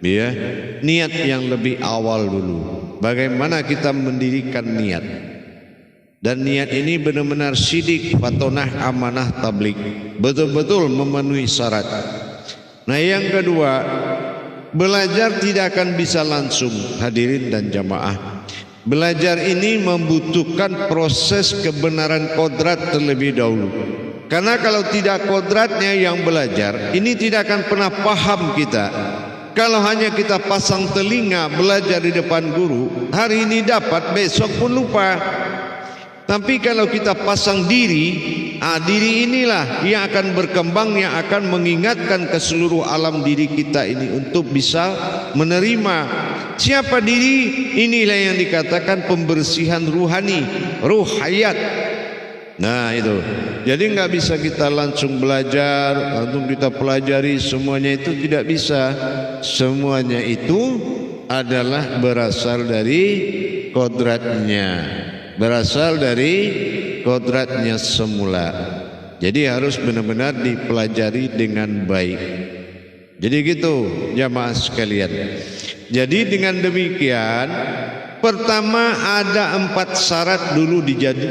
Ya, niat yang lebih awal dulu. Bagaimana kita mendirikan niat? Dan niat ini benar-benar syidik, fatonah, amanah, tablik, betul-betul memenuhi syarat. Nah, yang kedua, belajar tidak akan bisa langsung, hadirin dan jamaah. Belajar ini membutuhkan proses kebenaran kodrat terlebih dahulu. Karena kalau tidak kodratnya yang belajar, ini tidak akan pernah paham kita. Kalau hanya kita pasang telinga belajar di depan guru, hari ini dapat, besok pun lupa. Tapi kalau kita pasang diri, diri inilah yang akan berkembang, yang akan mengingatkan ke seluruh alam diri kita ini untuk bisa menerima. Siapa diri? Inilah yang dikatakan pembersihan ruhani, ruh hayat. Nah itu, jadi nggak bisa kita langsung belajar, langsung kita pelajari semuanya, itu tidak bisa. Semuanya itu adalah berasal dari kodratnya, berasal dari kodratnya semula. Jadi harus benar-benar dipelajari dengan baik. Jadi gitu jamaah sekalian. Jadi dengan demikian, pertama ada 4 syarat dulu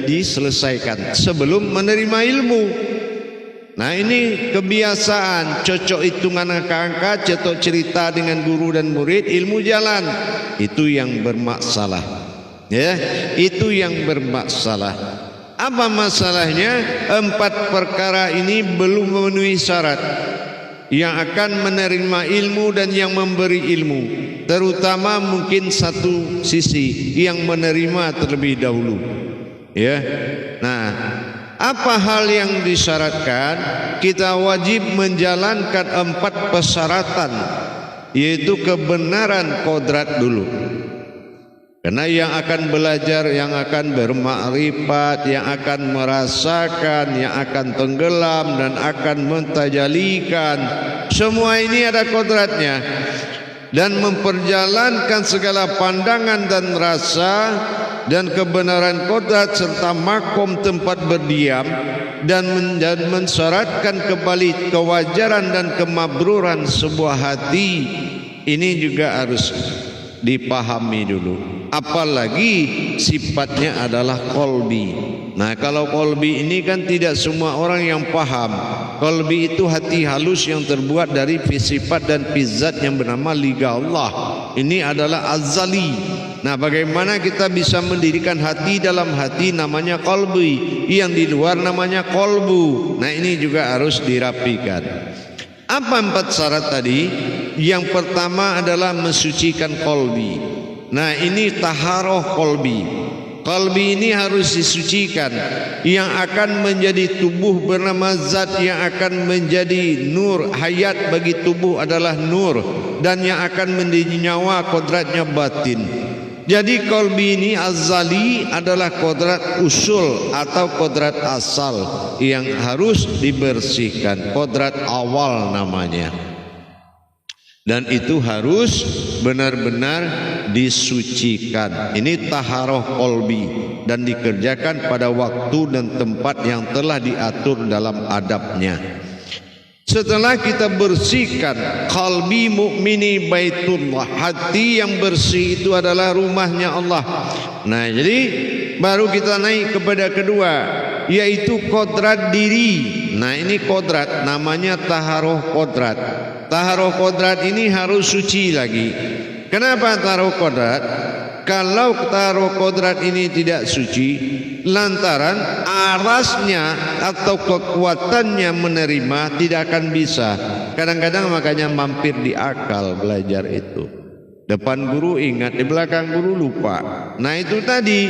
diselesaikan sebelum menerima ilmu. Nah ini kebiasaan, cocok hitungan angka-angka, cocok cerita dengan guru dan murid, ilmu jalan. Itu yang bermasalah. Ya, itu yang bermasalah. Apa masalahnya? 4 perkara ini belum memenuhi syarat yang akan menerima ilmu dan yang memberi ilmu. Terutama mungkin satu sisi yang menerima terlebih dahulu. Ya. Nah, apa hal yang disyaratkan? Kita wajib menjalankan 4 persyaratan, yaitu kebenaran kodrat dulu. Karena yang akan belajar, yang akan bermakrifat, yang akan merasakan, yang akan tenggelam dan akan mentajalikan, semua ini ada kodratnya. Dan memperjalankan segala pandangan dan rasa dan kebenaran kodrat serta makom tempat berdiam dan mensyaratkan kembali kewajaran dan kemabruran sebuah hati, ini juga harus dipahami dulu. Apalagi sifatnya adalah kolbi. Nah kalau kolbi ini kan tidak semua orang yang paham. Kolbi itu hati halus yang terbuat dari sifat dan zat yang bernama liga Allah. Ini adalah azali. Nah bagaimana kita bisa mendirikan hati dalam hati, namanya kolbi, yang di luar namanya kolbu. Nah ini juga harus dirapikan. Apa 4 syarat tadi? Yang pertama adalah mensucikan kolbi. Nah ini taharoh kolbi. Kolbi ini harus disucikan. Yang akan menjadi tubuh bernama zat yang akan menjadi nur hayat bagi tubuh adalah nur, dan yang akan menjadi nyawa kodratnya batin. Jadi kolbi ini azali adalah kodrat usul atau kodrat asal yang harus dibersihkan, kodrat awal namanya. Dan itu harus benar-benar disucikan. Ini taharoh kolbi dan dikerjakan pada waktu dan tempat yang telah diatur dalam adabnya. Setelah kita bersihkan, qalbi mukmini baitullah, hati yang bersih itu adalah rumahnya Allah. Nah jadi baru kita naik kepada kedua, yaitu kodrat diri. Nah ini kodrat, namanya taharoh kodrat. Taharoh kodrat ini harus suci lagi. Kenapa taharoh kodrat? Kalau taharoh kodrat ini tidak suci, lantaran arasnya atau kekuatannya menerima tidak akan bisa. Kadang-kadang makanya mampir di akal belajar itu. Depan guru ingat, di belakang guru lupa. Nah itu tadi,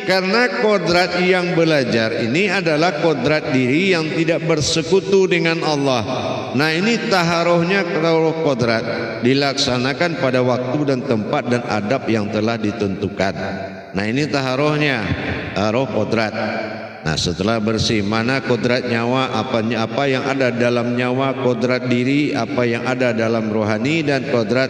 karena kodrat yang belajar ini adalah kodrat diri yang tidak bersekutu dengan Allah. Nah ini taharohnya taharoh kodrat, dilaksanakan pada waktu dan tempat dan adab yang telah ditentukan. Nah ini taharohnya, taharoh kodrat. Nah setelah bersih, mana kodrat nyawa, apa yang ada dalam nyawa, kodrat diri, apa yang ada dalam rohani, dan kodrat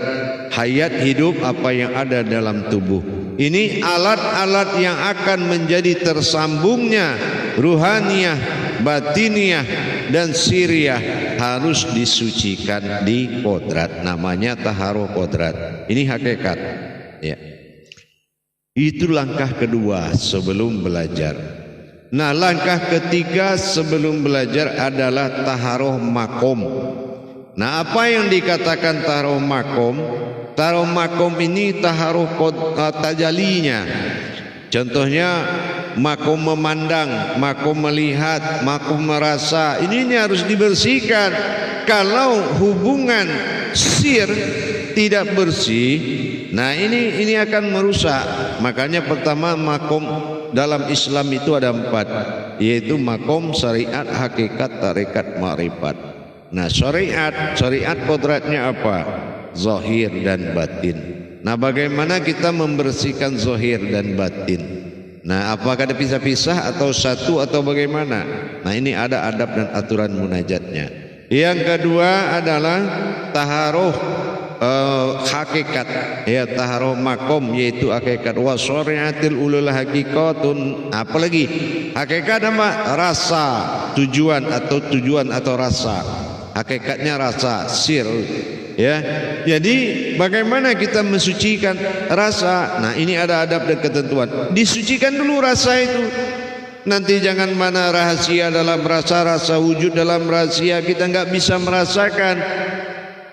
hayat hidup, apa yang ada dalam tubuh. Ini alat-alat yang akan menjadi tersambungnya ruhaniyah, batiniyah, dan siriyah. harus disucikan di kodrat, namanya taharuh kodrat. Ini hakikat ya. Itu langkah kedua sebelum belajar. Nah, langkah ketiga sebelum belajar adalah taharuh makom. Nah, apa yang dikatakan taharuh makom? Taharuh makom ini taharuh tajalinya. Contohnya makom memandang, makom melihat, makom merasa. Ini harus dibersihkan. Kalau hubungan sir tidak bersih, nah ini akan merusak. Makanya pertama makom dalam Islam itu ada 4, yaitu makom, syariat, hakikat, tarekat, ma'rifat. Nah, syariat kodratnya apa? Zahir dan batin. Nah, bagaimana kita membersihkan zahir dan batin? Nah, apakah ada pisah-pisah atau satu atau bagaimana? Nah, ini ada adab dan aturan munajatnya. Yang kedua adalah taharuh hakikat, ya, taharuh makom, yaitu hakikat. Wa syariatil ulul hakikatun. Apalagi hakikat apa? Rasa, tujuan atau rasa. Hakikatnya rasa, sir, ya. Jadi bagaimana kita mensucikan rasa? Nah, ini ada adab dan ketentuan. Disucikan dulu rasa itu. Nanti jangan mana rahasia dalam rasa wujud dalam rahasia, kita nggak bisa merasakan.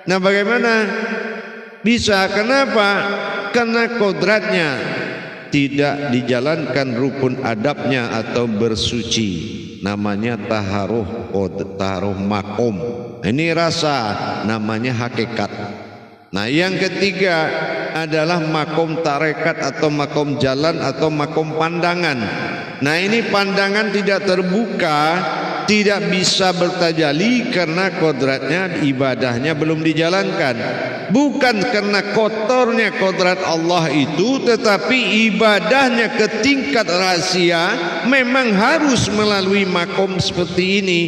Nah, bagaimana bisa? Kenapa? Karena kodratnya tidak dijalankan rukun adabnya atau bersuci. Namanya taharuh makom. Ini rasa, namanya hakikat. Nah, yang ketiga adalah makom tarekat atau makom jalan atau makom pandangan. Nah, ini pandangan tidak terbuka, tidak bisa bertajali karena kodratnya, ibadahnya belum dijalankan. Bukan karena kotornya kodrat Allah itu, tetapi ibadahnya ke tingkat rahasia memang harus melalui makom seperti ini.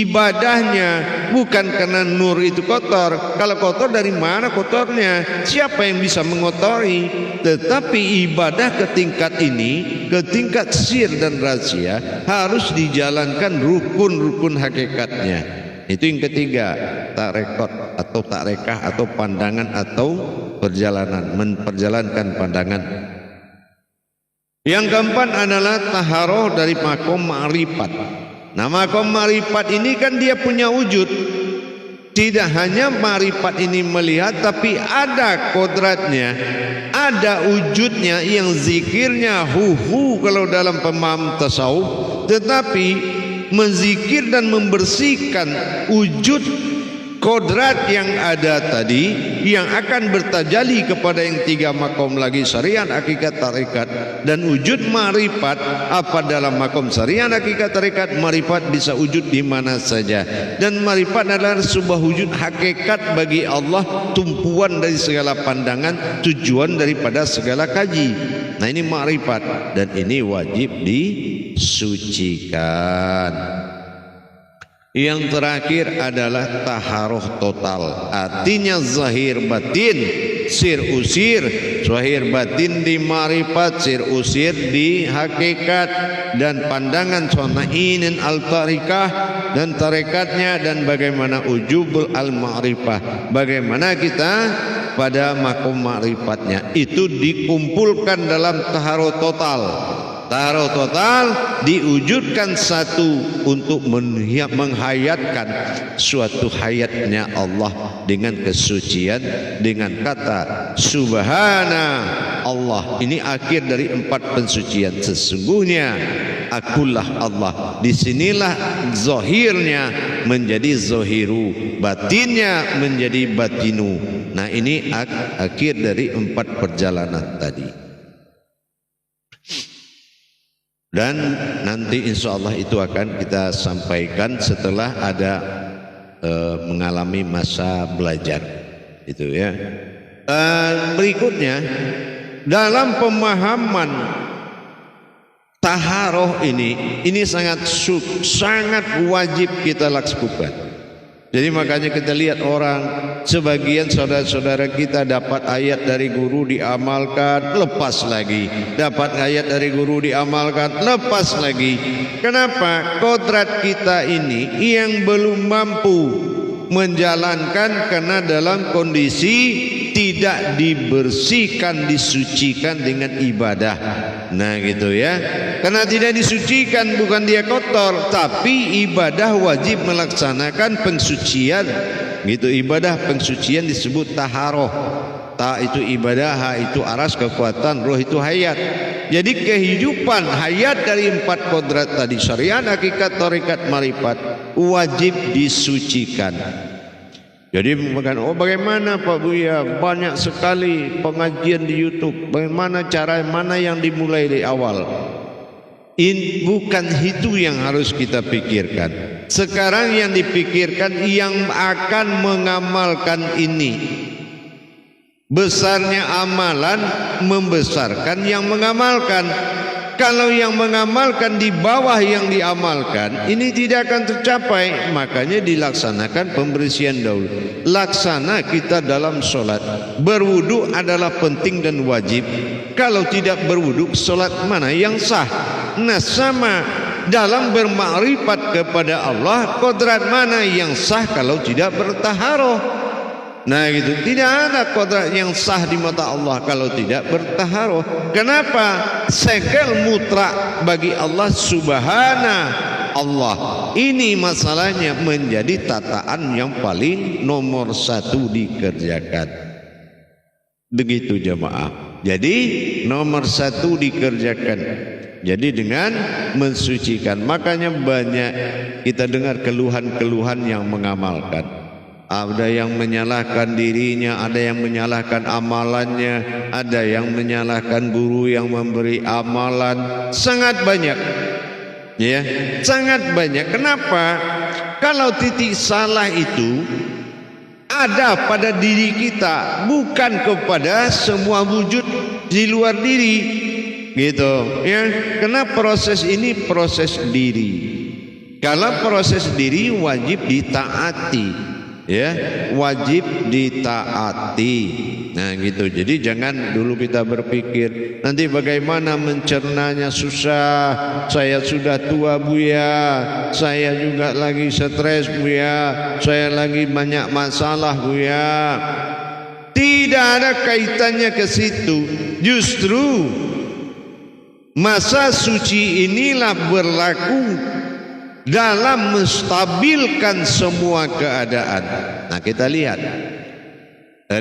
Ibadahnya bukan karena nur itu kotor. Kalau kotor, dari mana kotornya? Siapa yang bisa mengotori? Tetapi ibadah ke tingkat ini, ke tingkat sir dan rahasia, harus dijalankan rukun-rukun hakikatnya. Itu yang ketiga, tarekot atau tarekah atau pandangan atau perjalanan, memperjalankan pandangan. Yang keempat adalah taharuh dari makom ma'rifat. Nah, makom ma'rifat ini kan dia punya wujud. Tidak hanya ma'rifat ini melihat, tapi ada kodratnya, ada wujudnya yang zikirnya huhu kalau dalam pemaham tasawuf. Tetapi menzikir dan membersihkan wujud kodrat yang ada tadi, yang akan bertajali kepada yang 3 makom lagi, syariat, hakikat, tarekat, dan wujud ma'rifat. Apa dalam makom syariat, hakikat, tarekat? Ma'rifat bisa wujud di mana saja, dan ma'rifat adalah sebuah wujud hakikat bagi Allah, tumpuan dari segala pandangan, tujuan daripada segala kaji. Nah, ini ma'rifat, dan ini wajib disucikan. Yang terakhir adalah taharuh total, artinya zahir batin, sir usir, zahir batin di ma'rifat, sir usir di hakikat, dan pandangan sonainin al-tarikah dan tarekatnya, dan bagaimana ujubul al-ma'rifah, bagaimana kita pada makom ma'rifatnya. Itu dikumpulkan dalam taharuh total. Taharuh total diwujudkan satu untuk menghayatkan suatu hayatnya Allah dengan kesucian, dengan kata subhana Allah. Ini akhir dari 4 pensucian. Sesungguhnya akulah Allah. Disinilah zahirnya menjadi zahiru, batinnya menjadi batinu. Nah, ini akhir dari 4 perjalanan tadi. Dan nanti insya Allah itu akan kita sampaikan setelah ada mengalami masa belajar, itu ya. Berikutnya, dalam pemahaman taharuh ini sangat wajib kita lakukan. Jadi makanya kita lihat orang, sebagian saudara-saudara kita dapat ayat dari guru diamalkan, lepas lagi. Dapat ayat dari guru diamalkan, lepas lagi. Kenapa? Kodrat kita ini yang belum mampu menjalankan karena dalam kondisi tidak dibersihkan, disucikan dengan ibadah. Nah gitu ya. Karena tidak disucikan bukan dia kotor, tapi ibadah wajib melaksanakan pensucian. Gitu, ibadah pensucian disebut taharoh. Ta itu ibadah, ha itu aras kekuatan, roh itu hayat. Jadi kehidupan hayat dari 4 kodrat tadi, syariat, hakikat, tarekat, marifat, wajib disucikan. Jadi bagaimana Pak Buya, banyak sekali pengajian di YouTube, bagaimana cara mana yang dimulai dari awal. Bukan itu yang harus kita pikirkan. Sekarang yang dipikirkan yang akan mengamalkan ini. Besarnya amalan membesarkan yang mengamalkan. Kalau yang mengamalkan di bawah yang diamalkan, ini tidak akan tercapai. Makanya dilaksanakan pembersihan dahulu. Laksana kita dalam sholat. Berwudu adalah penting dan wajib. Kalau tidak berwudu, sholat mana yang sah? Nah sama dalam bermakrifat kepada Allah, kodrat mana yang sah kalau tidak bertaharoh? Nah gitu, tidak ada kodrat yang sah di mata Allah kalau tidak bertaharoh. Kenapa? Segel mutlak bagi Allah subhana Allah. Ini masalahnya menjadi tataan yang paling nomor 1 dikerjakan. Begitu jamaah. Jadi nomor 1 dikerjakan. Jadi dengan mensucikan. Makanya banyak kita dengar keluhan-keluhan yang mengamalkan. Ada yang menyalahkan dirinya, ada yang menyalahkan amalannya, ada yang menyalahkan guru yang memberi amalan. Sangat banyak, ya, sangat banyak. Kenapa? Kalau titik salah itu ada pada diri kita, bukan kepada semua wujud di luar diri, gitu. Ya, karena proses ini proses diri. Kalau proses diri wajib ditaati. Ya, wajib ditaati. Nah gitu. Jadi jangan dulu kita berpikir nanti bagaimana mencernanya susah. Saya sudah tua Buya, saya juga lagi stres Buya, saya lagi banyak masalah Buya. Tidak ada kaitannya ke situ. Justru masa suci inilah berlaku dalam menstabilkan semua keadaan. Nah kita lihat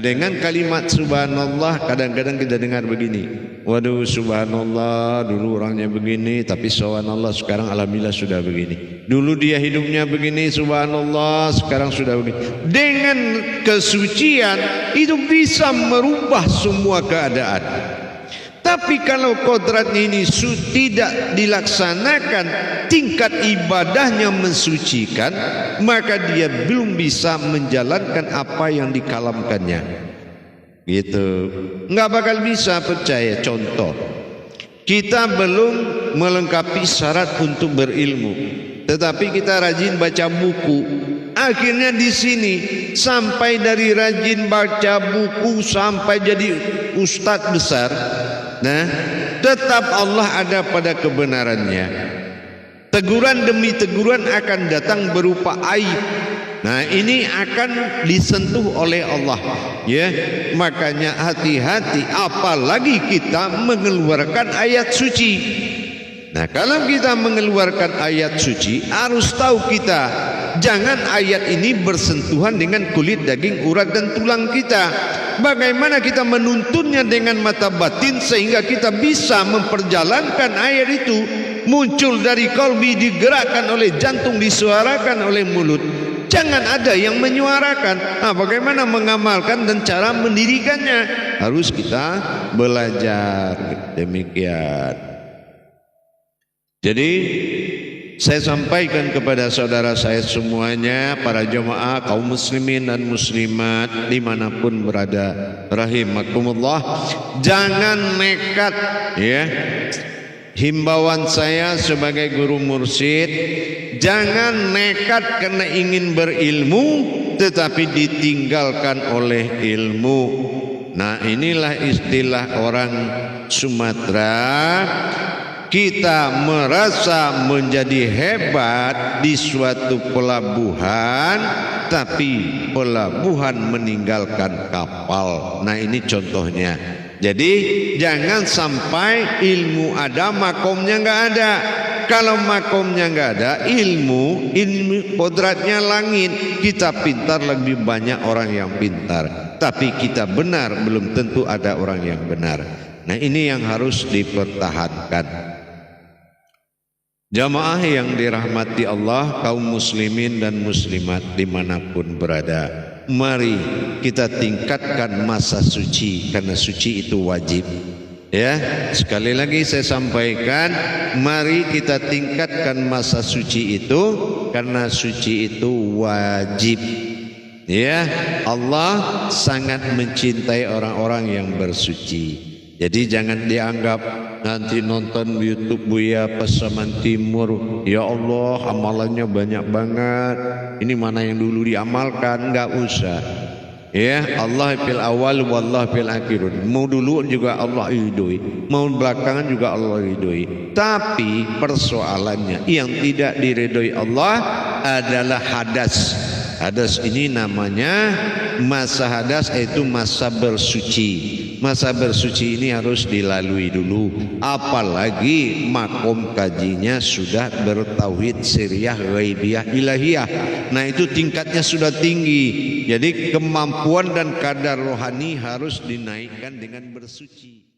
dengan kalimat subhanallah, kadang-kadang kita dengar begini, waduh subhanallah dulu orangnya begini, tapi subhanallah sekarang alhamdulillah sudah begini. Dulu dia hidupnya begini, subhanallah sekarang sudah begini. Dengan kesucian itu bisa merubah semua keadaan. Tapi kalau kodratnya ini tidak dilaksanakan, tingkat ibadahnya mensucikan, maka dia belum bisa menjalankan apa yang dikalamkannya. Gitu. Nggak bakal bisa, percaya. Contoh, kita belum melengkapi syarat untuk berilmu, tetapi kita rajin baca buku. Akhirnya di sini sampai dari rajin baca buku sampai jadi ustadz besar. Nah, tetap Allah ada pada kebenarannya. Teguran demi teguran akan datang berupa aib. Nah, ini akan disentuh oleh Allah. Ya, makanya hati-hati apalagi kita mengeluarkan ayat suci. Nah, kalau kita mengeluarkan ayat suci, harus tahu kita jangan ayat ini bersentuhan dengan kulit, daging, urat dan tulang kita. Bagaimana kita menuntunnya dengan mata batin sehingga kita bisa memperjalankan ayat itu, muncul dari qalbi, digerakkan oleh jantung, disuarakan oleh mulut. Jangan ada yang menyuarakan. Nah, bagaimana mengamalkan dan cara mendirikannya? Harus kita belajar. Demikian. Jadi saya sampaikan kepada saudara saya semuanya, para jemaah kaum muslimin dan muslimat dimanapun berada, rahimakumullah, jangan nekat ya. Himbauan saya sebagai guru mursyid, jangan nekat karena ingin berilmu tetapi ditinggalkan oleh ilmu. Nah, inilah istilah orang Sumatera, kita merasa menjadi hebat di suatu pelabuhan, tapi pelabuhan meninggalkan kapal. Nah, ini contohnya. Jadi jangan sampai ilmu ada makomnya nggak ada. Kalau makomnya nggak ada, ilmu kodratnya langit. Kita pintar lebih banyak orang yang pintar, tapi kita benar belum tentu ada orang yang benar. Nah, ini yang harus dipertahankan. Jamaah yang dirahmati Allah, kaum muslimin dan muslimat dimanapun berada, mari kita tingkatkan masa suci, karena suci itu wajib. Ya, sekali lagi saya sampaikan, mari kita tingkatkan masa suci itu, karena suci itu wajib. Ya, Allah sangat mencintai orang-orang yang bersuci. Jadi jangan dianggap nanti nonton YouTube Buya Pasaman Timur, ya Allah amalannya banyak banget, ini mana yang dulu diamalkan. Enggak usah. Ya, Allah fil awal wallah fil akhir. Mau dulu juga Allah ridhoi, mau belakangan juga Allah ridhoi. Tapi persoalannya yang tidak diridhoi Allah adalah hadas. Hadas ini namanya masa hadas, yaitu masa bersuci. Masa bersuci ini harus dilalui dulu. Apalagi makom kajinya sudah bertauhid sirriyah, ghaibiyah, ilahiyah. Nah, itu tingkatnya sudah tinggi. Jadi kemampuan dan kadar rohani harus dinaikkan dengan bersuci.